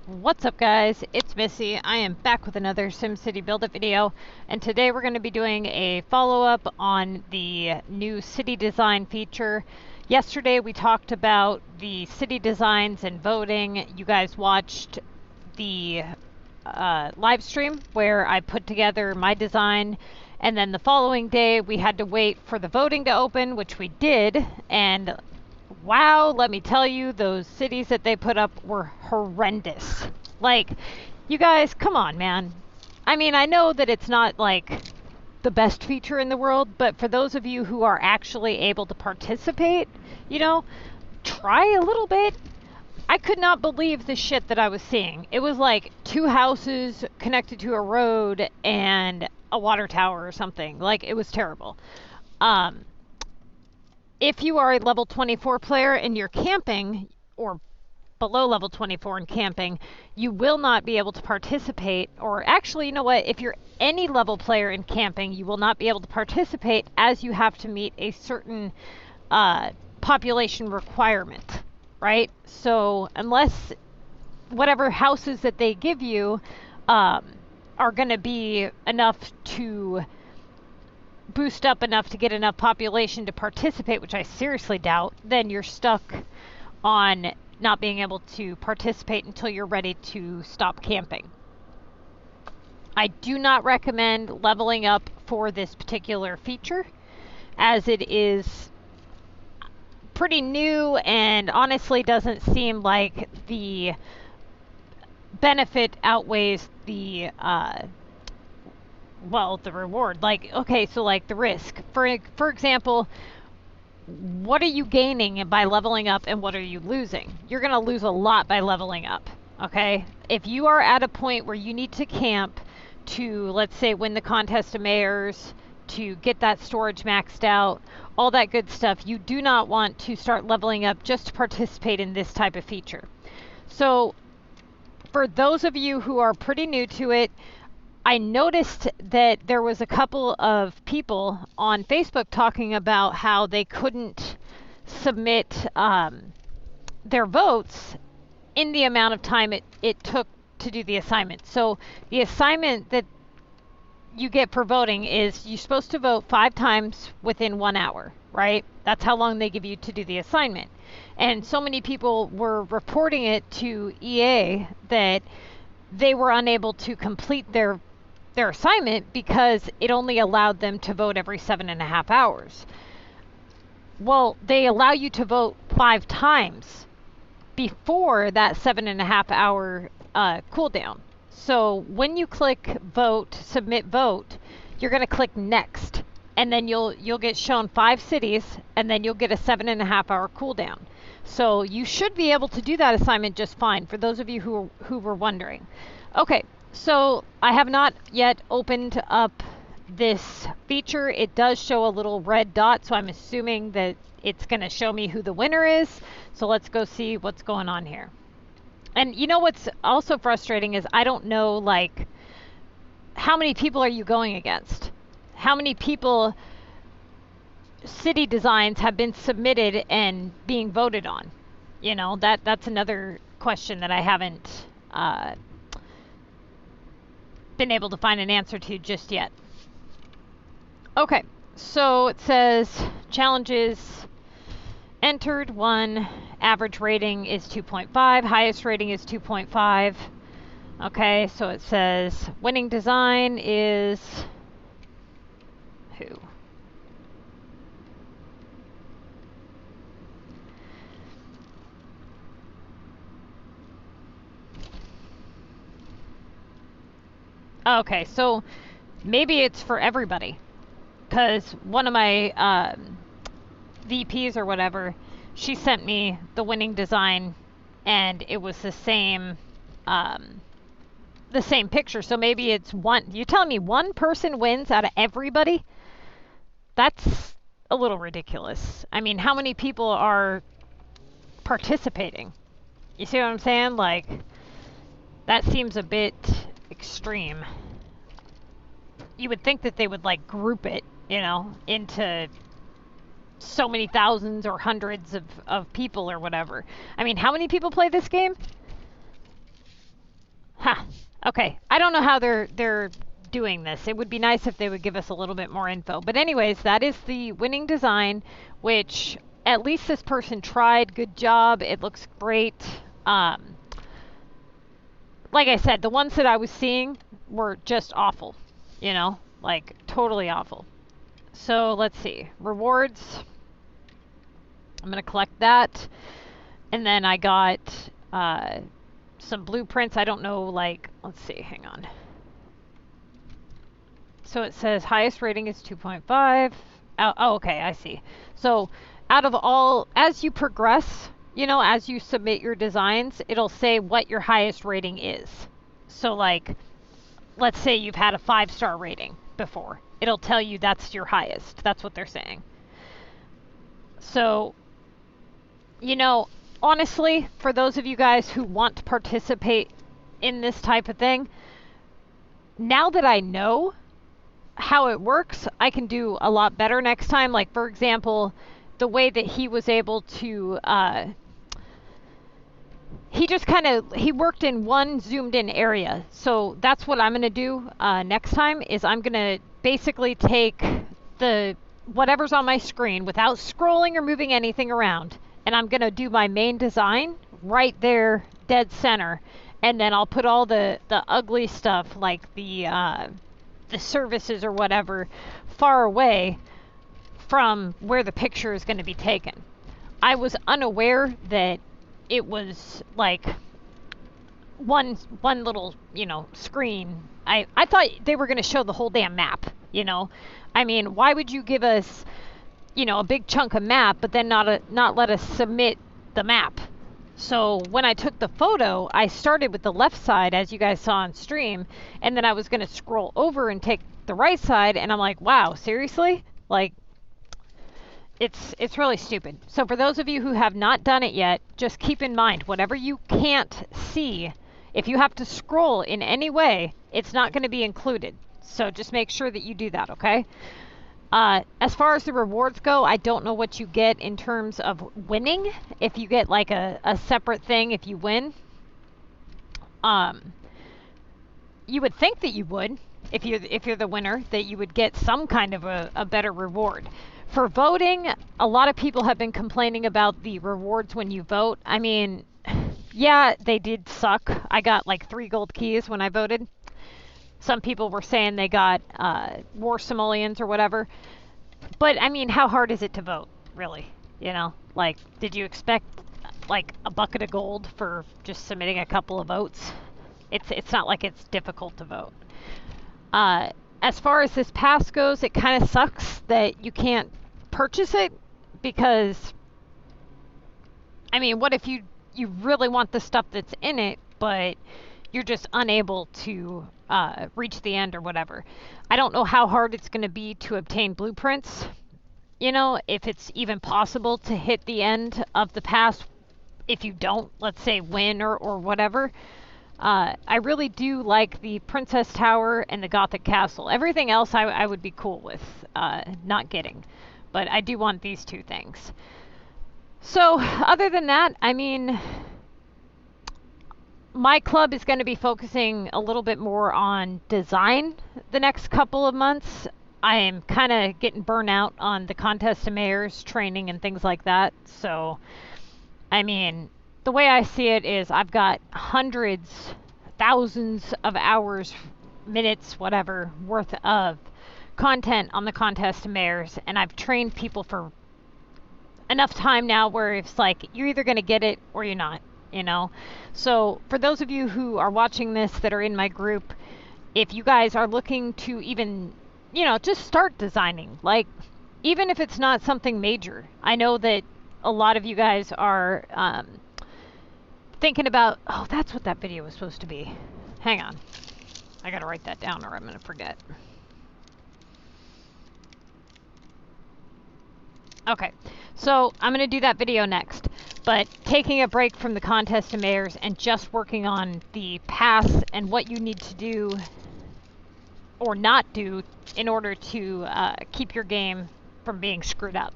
What's up guys, it's Missy. I am back with another SimCity Buildit video, and today we're going to be doing a follow-up on the new city design feature. Yesterday we talked about the city designs and voting. You guys watched the live stream where I put together my design, and then the following day we had to wait for the voting to open, which we did, and wow, let me tell you, those cities that they put up were horrendous. Like, you guys, come on, man. I mean, I know that it's not like the best feature in the world, but for those of you who are actually able to participate, you know, try a little bit. I could not believe the shit that I was seeing. It was like 2 houses connected to a road and a water tower or something. Like, it was terrible. If you are a level 24 player and you're camping, or below level 24 and camping, you will not be able to participate. Or actually, you know what? If you're any level player in camping, you will not be able to participate, as you have to meet a certain population requirement, right? So unless whatever houses that they give you are going to be enough to boost up enough to get enough population to participate, which I seriously doubt, then you're stuck on not being able to participate until you're ready to stop camping. I do not recommend leveling up for this particular feature, as it is pretty new and honestly doesn't seem like the benefit outweighs the the reward. Like, okay, so like the risk. For example, what are you gaining by leveling up and what are you losing? You're going to lose a lot by leveling up, okay? If you are at a point where you need to camp to, let's say, win the contest of mayors, to get that storage maxed out, all that good stuff, you do not want to start leveling up just to participate in this type of feature. So for those of you who are pretty new to it, I noticed that there was a couple of people on Facebook talking about how they couldn't submit their votes in the amount of time it took to do the assignment. So the assignment that you get for voting is you're supposed to vote 5 times within 1 hour, right? That's how long they give you to do the assignment. And so many people were reporting it to EA that they were unable to complete their assignment because it only allowed them to vote every 7.5 hours. Well, they allow you to vote 5 times before that 7.5 hour cooldown. So when you click vote, submit vote, you're going to click next, and then you'll get shown 5 cities, and then you'll get a 7.5 hour cooldown. So you should be able to do that assignment just fine, for those of you who were wondering. Okay. So I have not yet opened up this feature. It does show a little red dot, so I'm assuming that it's going to show me who the winner is. So let's go see what's going on here. And you know what's also frustrating is I don't know, like, how many people are you going against? How many people city designs have been submitted and being voted on? You know, that's another question that I haven't been able to find an answer to just yet. Okay, so it says challenges entered 1, average rating is 2.5, highest rating is 2.5. Okay, so it says winning design is who? Okay, so maybe it's for everybody, because one of my VPs or whatever, she sent me the winning design, and it was the same picture. So maybe it's one. You're telling me one person wins out of everybody? That's a little ridiculous. I mean, how many people are participating? You see what I'm saying? Like, that seems a bit extreme. You would think that they would like group it, you know, into so many thousands or hundreds of people or whatever. I mean, how many people play this game? Ha. Okay. I don't know how they're doing this. It would be nice if they would give us a little bit more info. But anyways, that is the winning design, which at least this person tried. Good job. It looks great. Like I said, the ones that I was seeing were just awful. You know, like totally awful. So let's see. Rewards. I'm going to collect that. And then I got some blueprints. I don't know, like, let's see, hang on. So it says highest rating is 2.5. Oh, okay, I see. So out of all, as you progress, you know, as you submit your designs, it'll say what your highest rating is. So like, let's say you've had a 5-star rating before. It'll tell you that's your highest. That's what they're saying. So, you know, honestly, for those of you guys who want to participate in this type of thing, now that I know how it works, I can do a lot better next time. Like, for example, the way that he was able to, he worked in one zoomed in area. So that's what I'm going to do next time is I'm going to basically take the whatever's on my screen without scrolling or moving anything around. And I'm going to do my main design right there, dead center. And then I'll put all the ugly stuff like the services or whatever far away from where the picture is going to be taken. I was unaware that it was like one little, you know, screen. I thought they were going to show the whole damn map, you know. I mean, why would you give us, you know, a big chunk of map but then not let us submit the map? So when I took the photo, I started with the left side, as you guys saw on stream, and then I was going to scroll over and take the right side, and I'm like, wow, seriously? Like, it's really stupid. So for those of you who have not done it yet, just keep in mind, whatever you can't see, if you have to scroll in any way, it's not going to be included. So just make sure that you do that, okay? As far as the rewards go, I don't know what you get in terms of winning. If you get like a separate thing if you win. You would think that you would, if you're the winner, that you would get some kind of a better reward. For voting, a lot of people have been complaining about the rewards when you vote. I mean, yeah, they did suck. I got like 3 gold keys when I voted. Some people were saying they got war simoleons or whatever. But, I mean, how hard is it to vote, really? You know, like, did you expect, like, a bucket of gold for just submitting a couple of votes? It's not like it's difficult to vote. As far as this pass goes, it kind of sucks that you can't purchase it because, I mean, what if you really want the stuff that's in it, but you're just unable to reach the end or whatever. I don't know how hard it's going to be to obtain blueprints. You know, if it's even possible to hit the end of the pass if you don't, let's say, win or whatever. I really do like the Princess Tower and the Gothic Castle. Everything else I would be cool with not getting. But I do want these 2 things. So, other than that, I mean, my club is going to be focusing a little bit more on design the next couple of months. I am kind of getting burnt out on the contest of mayors training and things like that. So, I mean, the way I see it is I've got hundreds, thousands of hours, minutes, whatever, worth of content on the contest of mayors, and I've trained people for enough time now where it's like, you're either going to get it or you're not. You know, so for those of you who are watching this that are in my group, if you guys are looking to even, you know, just start designing, like, even if it's not something major. I know that a lot of you guys are thinking about, oh, that's what that video was supposed to be. Hang on. I gotta write that down or I'm gonna forget. Okay, so I'm going to do that video next, but taking a break from the contest of mayors and just working on the pass and what you need to do or not do in order to keep your game from being screwed up.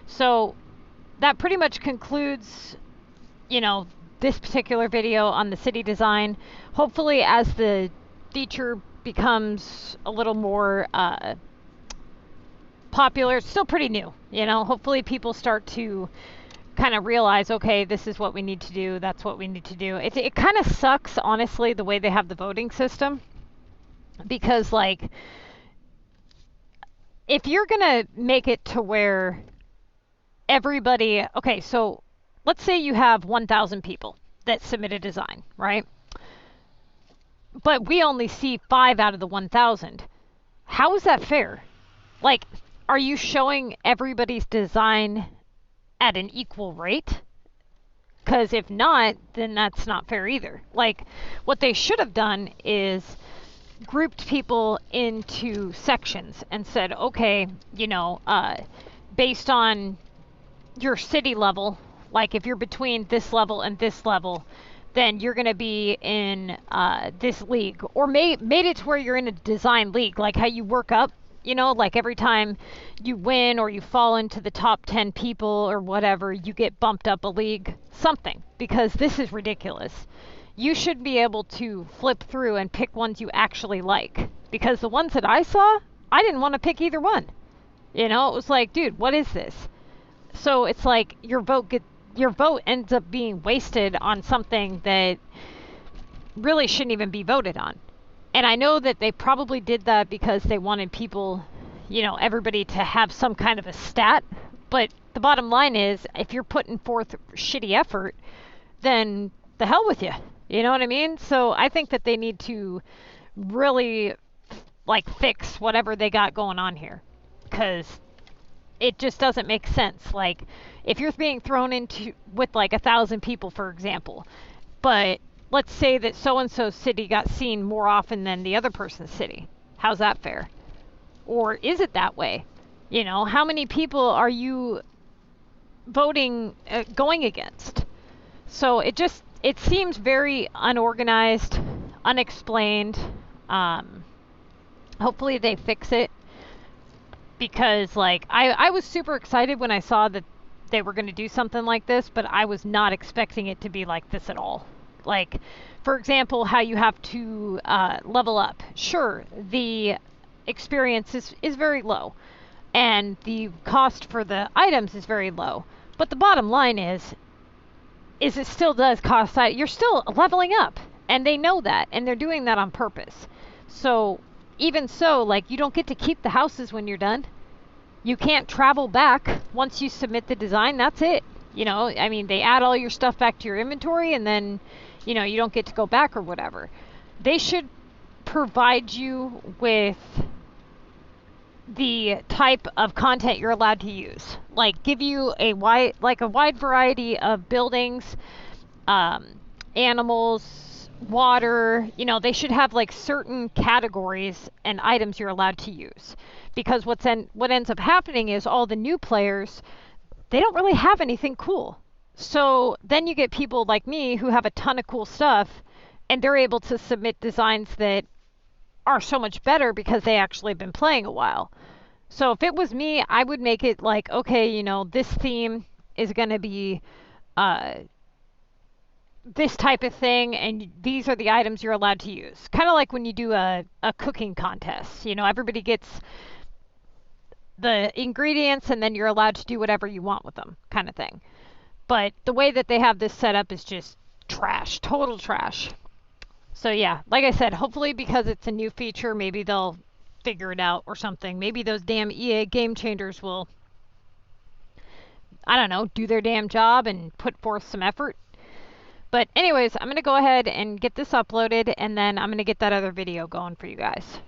So that pretty much concludes, you know, this particular video on the city design. Hopefully, as the feature becomes a little more popular, it's still pretty new, you know, hopefully people start to kind of realize, okay, this is what we need to do, that's what we need to do. It kind of sucks, honestly, the way they have the voting system, because like if you're gonna make it to where everybody, okay, so let's say you have 1,000 people that submit a design, right? But we only see 5 out of the 1,000. How is that fair? Like, are you showing everybody's design at an equal rate? Because if not, then that's not fair either. Like, what they should have done is grouped people into sections and said, okay, you know, based on your city level, like if you're between this level and this level, then you're going to be in this league. Or made it to where you're in a design league, like how you work up, you know, like every time you win or you fall into the top 10 people or whatever, you get bumped up a league, something, because this is ridiculous. You should be able to flip through and pick ones you actually like, because the ones that I saw, I didn't want to pick either one. You know, it was like, dude, what is this? So it's like your vote ends up being wasted on something that really shouldn't even be voted on. And I know that they probably did that because they wanted people, you know, everybody to have some kind of a stat. But the bottom line is, if you're putting forth shitty effort, then the hell with you. You know what I mean? So I think that they need to really, like, fix whatever they got going on here. Because it just doesn't make sense. Like, if you're being thrown into with like 1,000 people, for example, but let's say that so-and-so's city got seen more often than the other person's city. How's that fair? Or is it that way? You know, how many people are you voting, going against? So it seems very unorganized, unexplained. Hopefully they fix it. Because, like, I was super excited when I saw that they were going to do something like this, but I was not expecting it to be like this at all. Like, for example, how you have to level up. Sure, the experience is very low, and the cost for the items is very low. But the bottom line is it still does cost. You're still leveling up, and they know that, and they're doing that on purpose. So even so, like, you don't get to keep the houses when you're done. You can't travel back once you submit the design. That's it. You know, I mean, they add all your stuff back to your inventory, and then, you know, you don't get to go back or whatever. They should provide you with the type of content you're allowed to use. Like, give you a wide variety of buildings, animals, water. You know, they should have like certain categories and items you're allowed to use. Because what ends up happening is all the new players, they don't really have anything cool. So then you get people like me who have a ton of cool stuff, and they're able to submit designs that are so much better because they actually have been playing a while. So if it was me, I would make it like, okay, you know, this theme is going to be this type of thing, and these are the items you're allowed to use. Kind of like when you do a cooking contest. You know, everybody gets the ingredients, and then you're allowed to do whatever you want with them, kind of thing. But the way that they have this set up is just trash, total trash. So yeah, like I said, hopefully because it's a new feature, maybe they'll figure it out or something. Maybe those damn EA Game Changers will, I don't know, do their damn job and put forth some effort. But anyways, I'm going to go ahead and get this uploaded, and then I'm going to get that other video going for you guys.